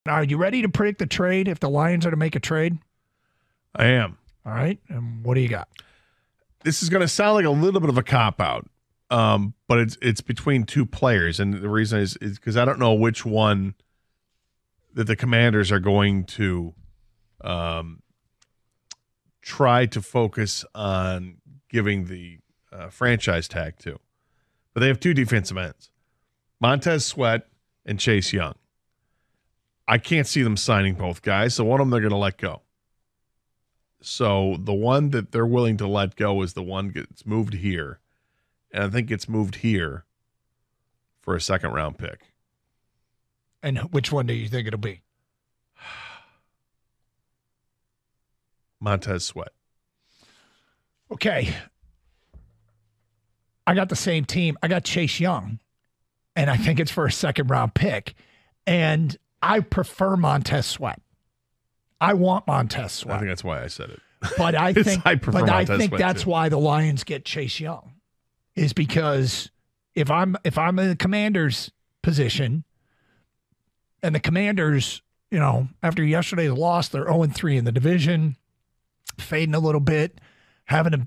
Now, are you ready to predict the trade if the Lions are to make a trade? I am. All right. And what do you got? This is going to sound like a little bit of a cop-out, but it's between two players. And the reason is because I don't know which one that the Commanders are going to try to focus on giving the franchise tag to. But they have two defensive ends, Montez Sweat and Chase Young. I can't see them signing both guys, so one of them they're going to let go. So the one that they're willing to let go is the one that gets moved here, and I think it's moved here for a second-round pick. And which one do you think it'll be? Montez Sweat. Okay. I got the same team. I got Chase Young, and I think it's for a second-round pick. And I prefer Montez Sweat. I want Montez Sweat. I think that's why I said it. But I think, I think that's why the Lions get Chase Young, is because if I'm in the Commanders' position, and the Commanders, after yesterday's loss, they're 0-3 in the division, fading a little bit, having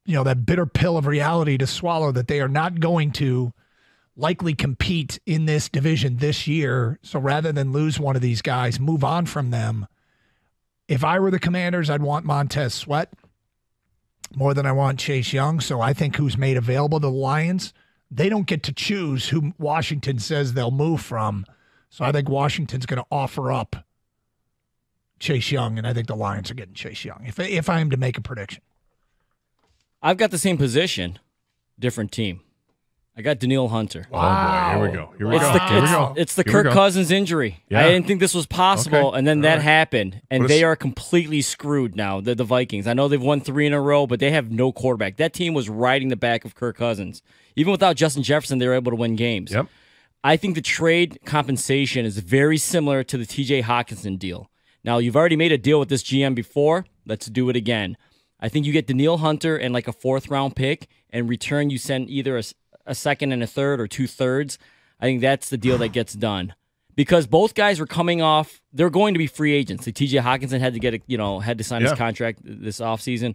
that bitter pill of reality to swallow that they are not going to likely compete in this division this year. So rather than lose one of these guys, move on from them. If I were the Commanders, I'd want Montez Sweat more than I want Chase Young. So I think who's made available to the Lions, they don't get to choose who Washington says they'll move from. So I think Washington's going to offer up Chase Young, and I think the Lions are getting Chase Young, if I am to make a prediction. I've got the same position, different team. I got Danielle Hunter. Wow. Oh, boy. Here we go. It's the Kirk Cousins injury. Yeah. I didn't think this was possible, and then that happened, and they are completely screwed now, the Vikings. I know they've won 3 in a row, but they have no quarterback. That team was riding the back of Kirk Cousins. Even without Justin Jefferson, they were able to win games. Yep. I think the trade compensation is very similar to the TJ Hawkinson deal. Now, you've already made a deal with this GM before. Let's do it again. I think you get Danielle Hunter and like a 4th-round pick. In return, you send either a second and a third or 2/3. I think that's the deal that gets done. Because both guys were coming off, they're going to be free agents. Like TJ Hawkinson had to sign his contract this offseason.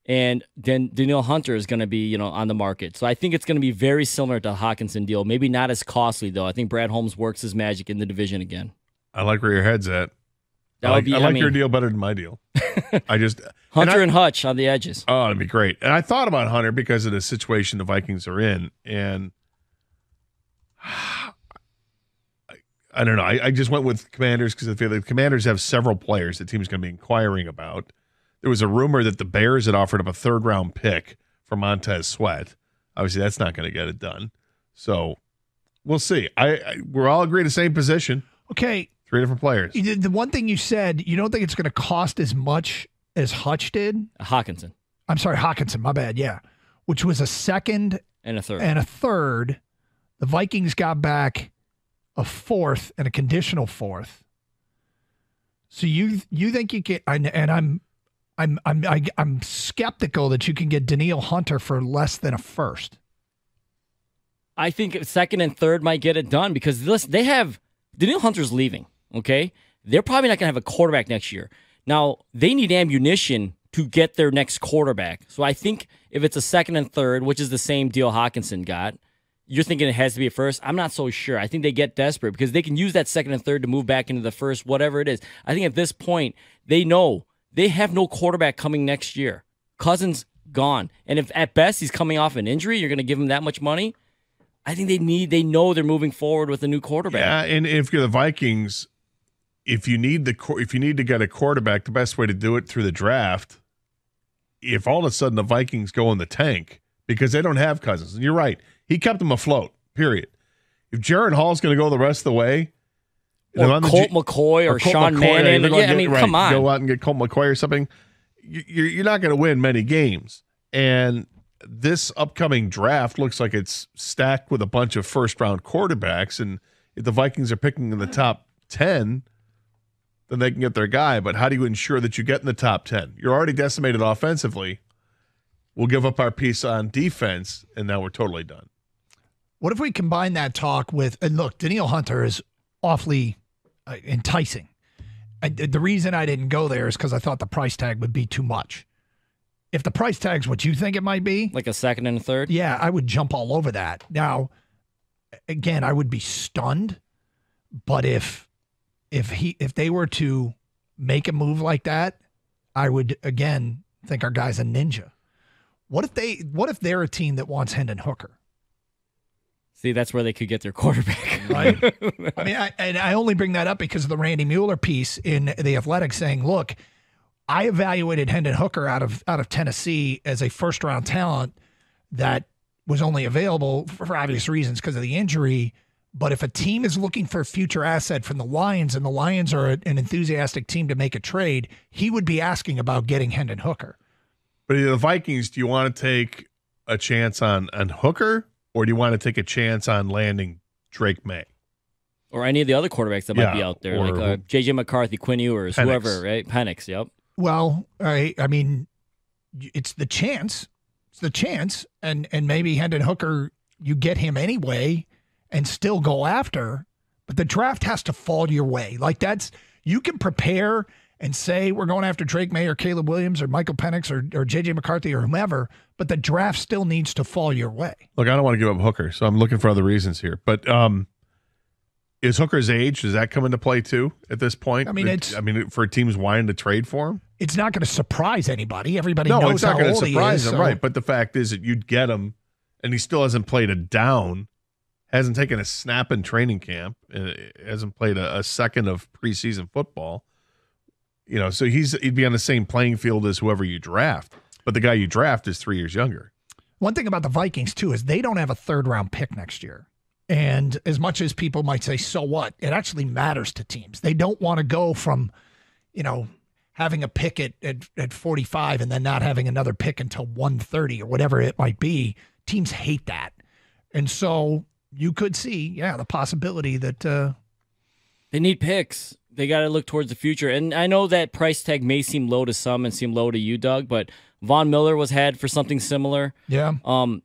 And then Danielle Hunter is going to be, on the market. So I think it's going to be very similar to the Hawkinson deal. Maybe not as costly, though. I think Brad Holmes works his magic in the division again. I like where your head's at. I like your deal better than my deal. Hunter and Hutch on the edges. Oh, that'd be great. And I thought about Hunter because of the situation the Vikings are in. And I don't know. I just went with Commanders because I feel like the Commanders have several players the team's going to be inquiring about. There was a rumor that the Bears had offered up a 3rd-round pick for Montez Sweat. Obviously, that's not going to get it done. So we'll see. We're all agreed the same position. Okay. 3 different players. The one thing you said, you don't think it's going to cost as much as Hutch did? Hawkinson. I'm sorry, Hawkinson, my bad, yeah. Which was a second and a third. The Vikings got back a 4th and a conditional 4th. So you think you can, and I'm skeptical that you can get Danielle Hunter for less than a 1st. I think 2nd and 3rd might get it done because they have Danielle Hunter's leaving. Okay, they're probably not going to have a quarterback next year. Now they need ammunition to get their next quarterback. So I think if it's a 2nd and 3rd, which is the same deal Hawkinson got, you're thinking it has to be a 1st. I'm not so sure. I think they get desperate because they can use that 2nd and 3rd to move back into the 1st, whatever it is. I think at this point they know they have no quarterback coming next year. Cousins gone, and if at best he's coming off an injury, you're going to give him that much money. I think they know they're moving forward with a new quarterback. Yeah, and if you're the Vikings, if you need to get a quarterback, the best way to do it through the draft. If all of a sudden the Vikings go in the tank because they don't have Cousins, and you're right, he kept them afloat. Period. If Jared Hall's going to go the rest of the way, or Colt McCoy or Sean Mannion, come on, go out and get Colt McCoy or something. You're not going to win many games, and this upcoming draft looks like it's stacked with a bunch of 1st-round quarterbacks, and if the Vikings are picking in the top 10, then they can get their guy. But how do you ensure that you get in the top 10? You're already decimated offensively. We'll give up our piece on defense, and now we're totally done. What if we combine that talk with, and look, Danielle Hunter is awfully enticing. The reason I didn't go there is because I thought the price tag would be too much. If the price tag's what you think it might be, like a second and a third, yeah, I would jump all over that. Now, again, I would be stunned, but if they were to make a move like that, I would again think our guy's a ninja. What if they're a team that wants Hendon Hooker? See, that's where they could get their quarterback. Right. I mean, I only bring that up because of the Randy Mueller piece in The Athletic saying, look, I evaluated Hendon Hooker out of Tennessee as a first-round talent that was only available for obvious reasons because of the injury. But if a team is looking for a future asset from the Lions and the Lions are an enthusiastic team to make a trade, he would be asking about getting Hendon Hooker. But the Vikings, do you want to take a chance on Hooker, or do you want to take a chance on landing Drake May? Or any of the other quarterbacks that might be out there, or like J.J. McCarthy, Quinn Ewers, Penix. whoever, right? Penix, yep. Well, I mean, it's the chance. It's the chance. And maybe Hendon Hooker, you get him anyway and still go after. But the draft has to fall your way. Like you can prepare and say we're going after Drake May or Caleb Williams or Michael Penix or J.J. McCarthy or whomever, but the draft still needs to fall your way. Look, I don't want to give up Hooker, so I'm looking for other reasons here. But is Hooker's age, does that come into play too at this point? I mean, for teams wanting to trade for him? It's not going to surprise anybody. Everybody No, knows it's not how going to old he surprise is, them, so- right? But the fact is that you'd get him, and he still hasn't played a down, hasn't taken a snap in training camp, hasn't played a second of preseason football. So he'd be on the same playing field as whoever you draft. But the guy you draft is 3 years younger. One thing about the Vikings, too, is they don't have a third-round pick next year. And as much as people might say, so what? It actually matters to teams. They don't want to go from, having a pick at 45 and then not having another pick until 130 or whatever it might be. Teams hate that. And so you could see, the possibility that They need picks. They got to look towards the future. And I know that price tag may seem low to some and seem low to you, Doug, but Von Miller was had for something similar. Yeah.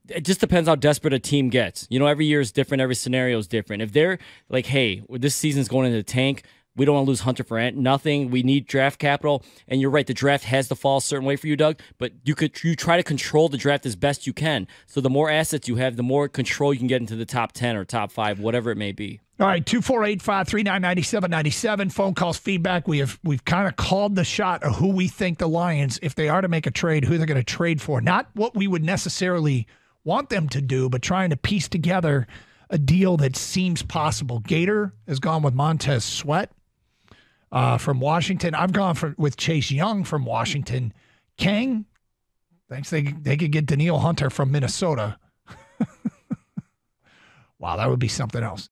It just depends how desperate a team gets. Every year is different. Every scenario is different. If they're like, hey, this season's going into the tank, we don't want to lose Hunter for nothing. We need draft capital. And you're right, the draft has to fall a certain way for you, Doug, but you try to control the draft as best you can. So the more assets you have, the more control you can get into the top 10 or top 5, whatever it may be. All right, 248-539-9797. Phone calls, feedback. We've kind of called the shot of who we think the Lions, if they are to make a trade, who they're going to trade for. Not what we would necessarily want them to do, but trying to piece together a deal that seems possible. Gator has gone with Montez Sweat from Washington. I've gone with Chase Young from Washington. Kang thinks they could get Daniil Hunter from Minnesota. Wow, that would be something else.